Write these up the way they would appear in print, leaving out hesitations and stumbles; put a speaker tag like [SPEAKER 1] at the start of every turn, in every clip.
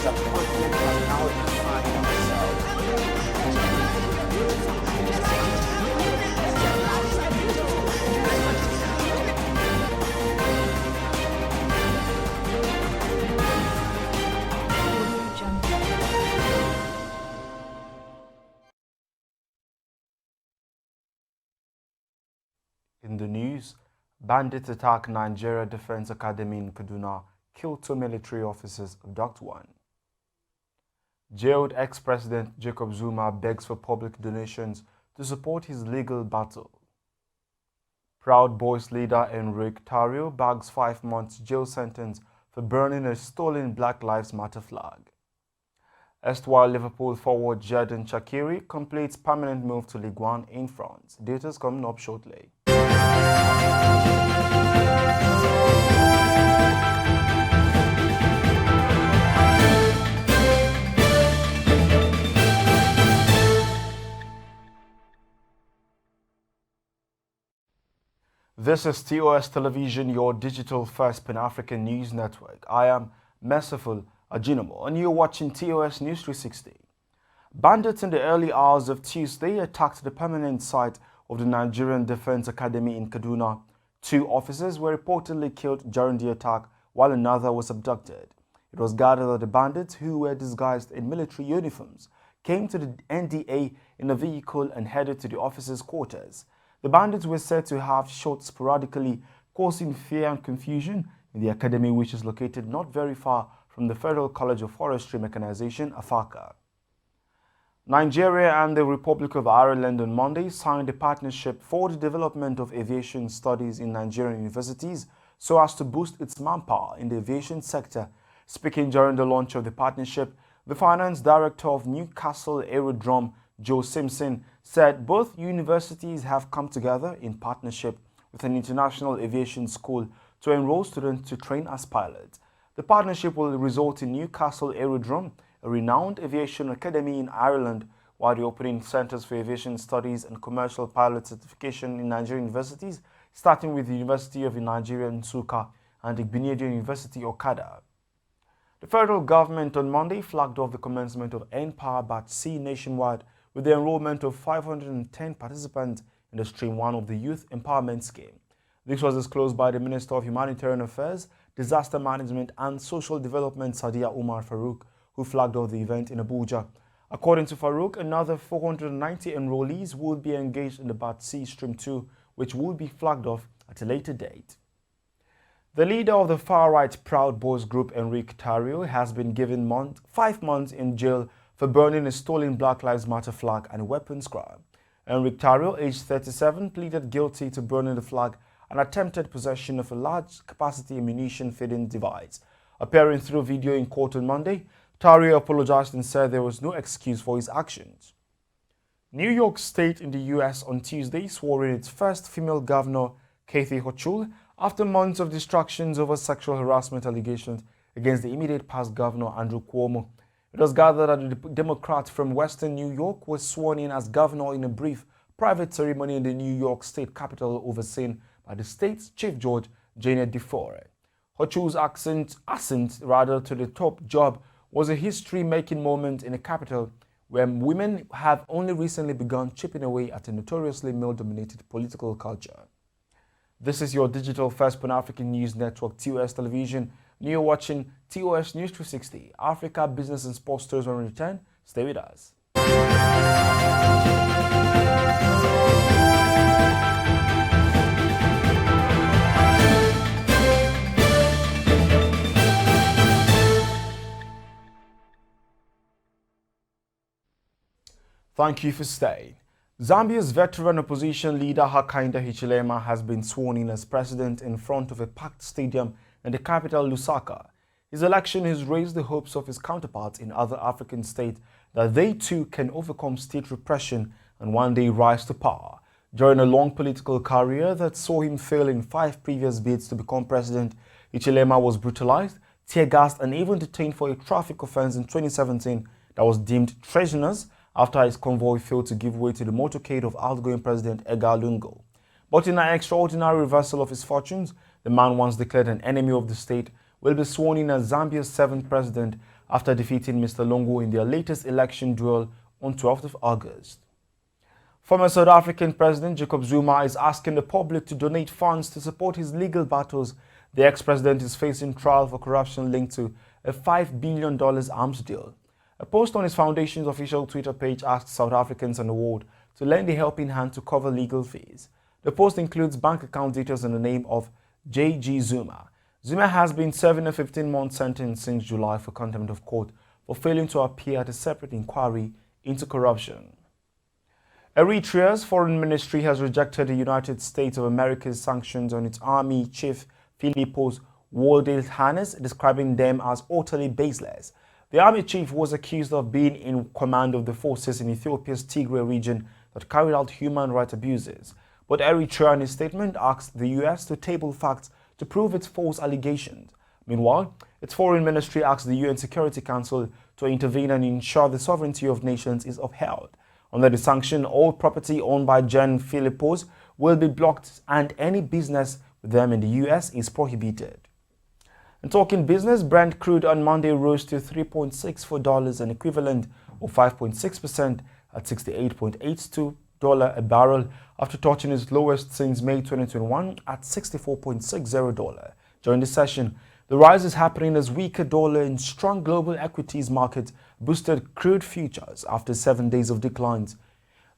[SPEAKER 1] a conflict has now defined
[SPEAKER 2] In the news, bandits attack Nigeria Defense Academy in Kaduna, kill 2 military officers, abduct 1. Jailed ex-president Jacob Zuma begs for public donations to support his legal battle. Proud Boys leader Enrique Tarrio bags 5 months jail sentence for burning a stolen Black Lives Matter flag. Erstwhile Liverpool forward Xherdan Shaqiri completes permanent move to Ligue 1 in France. Details coming up shortly. This is TOS Television, your digital-first Pan-African news network. I am Merciful Ajinomo, and you're watching TOS News 360. Bandits in the early hours of Tuesday attacked the permanent site of the Nigerian Defense Academy in Kaduna. 2 officers were reportedly killed during the attack, while another was abducted. It was gathered that the bandits, who were disguised in military uniforms, came to the NDA in a vehicle and headed to the officers' quarters. The bandits were said to have shot sporadically, causing fear and confusion in the academy, which is located not very far from the Federal College of Forestry Mechanization, AFACA. Nigeria and the Republic of Ireland on Monday signed a partnership for the development of aviation studies in Nigerian universities so as to boost its manpower in the aviation sector. Speaking during the launch of the partnership, the finance director of Newcastle Aerodrome, Joe Simpson, said both universities have come together in partnership with an international aviation school to enroll students to train as pilots. The partnership will result in Newcastle Aerodrome, a renowned aviation academy in Ireland, while the opening centers for aviation studies and commercial pilot certification in Nigerian universities, starting with the University of Nigeria Nsukka and the Igbenedion University Okada. The federal government on Monday flagged off the commencement of N-Power Batch C nationwide with the enrollment of 510 participants in the Stream 1 of the Youth Empowerment Scheme. This was disclosed by the Minister of Humanitarian Affairs, Disaster Management and Social Development, Sadiya Umar Farouk, who flagged off the event in Abuja. According to Farouk, another 490 enrollees would be engaged in the Batch C Stream 2, which would be flagged off at a later date. The leader of the far-right Proud Boys group, Enrique Tarrio, has been given 5 months in jail for burning a stolen Black Lives Matter flag and weapons crime. Enrique Tarrio, aged 37, pleaded guilty to burning the flag and attempted possession of a large-capacity ammunition-feeding device. Appearing through video in court on Monday, Tarrio apologized and said there was no excuse for his actions. New York State in the U.S. on Tuesday swore in its first female governor, Kathy Hochul, after months of distractions over sexual harassment allegations against the immediate past governor, Andrew Cuomo. It was gathered that the Democrat from Western New York was sworn in as governor in a brief private ceremony in the New York State Capitol overseen by the state's Chief Judge, Janet DeFore. Hochul's ascent to the top job was a history-making moment in a capital where women have only recently begun chipping away at a notoriously male-dominated political culture. This is your digital-first Pan-African news network, TOS Television. You're watching TOS News 360. Africa, business and sports stories when we return. Stay with us. Thank you for staying. Zambia's veteran opposition leader Hakainde Hichilema has been sworn in as president in front of a packed stadium in the capital Lusaka. His election has raised the hopes of his counterparts in other African states that they too can overcome state repression and one day rise to power. During a long political career that saw him fail in 5 previous bids to become president, Hichilema was brutalized, tear-gassed and even detained for a traffic offense in 2017 that was deemed treasonous after his convoy failed to give way to the motorcade of outgoing President Edgar Lungu. But in an extraordinary reversal of his fortunes, the man once declared an enemy of the state will be sworn in as Zambia's 7th president after defeating Mr. Lungu in their latest election duel on 12th of August. Former South African President Jacob Zuma is asking the public to donate funds to support his legal battles. The ex-president is facing trial for corruption linked to a $5 billion arms deal. A post on his foundation's official Twitter page asks South Africans and the world to lend a helping hand to cover legal fees. The post includes bank account details and the name of J.G. Zuma. Zuma has been serving a 15-month sentence since July for contempt of court for failing to appear at a separate inquiry into corruption. Eritrea's foreign ministry has rejected the United States of America's sanctions on its army chief Philippos Waldil-Hannes, describing them as utterly baseless. The army chief was accused of being in command of the forces in Ethiopia's Tigray region that carried out human rights abuses. But Eritrea, in a statement, asked the U.S. to table facts to prove its false allegations. Meanwhile, its foreign ministry asked the UN Security Council to intervene and ensure the sovereignty of nations is upheld. Under the sanction, all property owned by Gen Philippos will be blocked and any business with them in the U.S. is prohibited. And talking business, Brent crude on Monday rose to $3.64, an equivalent of 5.6% at $68.82 a barrel after touching its lowest since May 2021 at $64.60. During the session, the rise is happening as weaker dollar and strong global equities market boosted crude futures after 7 days of declines.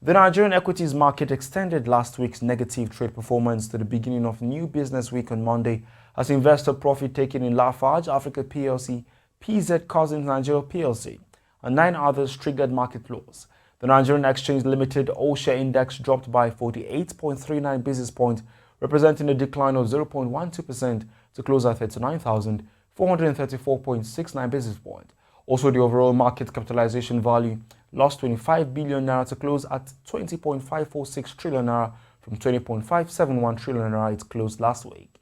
[SPEAKER 2] The Nigerian equities market extended last week's negative trade performance to the beginning of new business week on Monday as investor profit taken in Lafarge Africa PLC, PZ Cousins Nigeria PLC, and 9 others triggered market lows. The Nigerian Exchange Limited All-Share Index dropped by 48.39 basis points, representing a decline of 0.12% to close at 39,434.69 basis points. Also, the overall market capitalization value lost 25 billion naira to close at 20.546 trillion naira from 20.571 trillion naira it closed last week.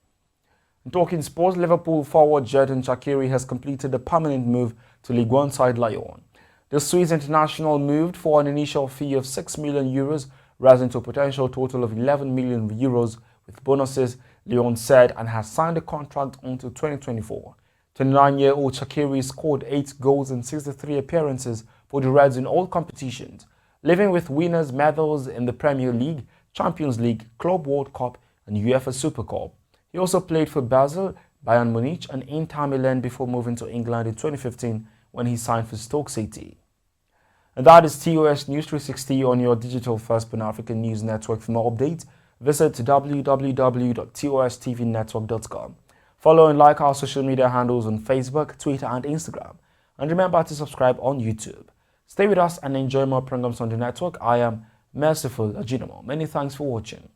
[SPEAKER 2] In talking sports, Liverpool forward Xherdan Shaqiri has completed a permanent move to League One side Lyon. The Swiss international moved for an initial fee of €6 million, rising to a potential total of €11 million with bonuses, Lyon said, and has signed a contract until 2024. 29-year-old Shaqiri scored 8 goals in 63 appearances for the Reds in all competitions, living with winners' medals in the Premier League, Champions League, Club World Cup, and UEFA Super Cup. He also played for Basel, Bayern Munich, and Inter Milan before moving to England in 2015 when he signed for Stoke City. And that is TOS News 360 on your digital first Pan-African news network. For more updates, visit www.tostvnetwork.com. Follow and like our social media handles on Facebook, Twitter, and Instagram. And remember to subscribe on YouTube. Stay with us and enjoy more programs on the network. I am Merciful Ajinomo. Many thanks for watching.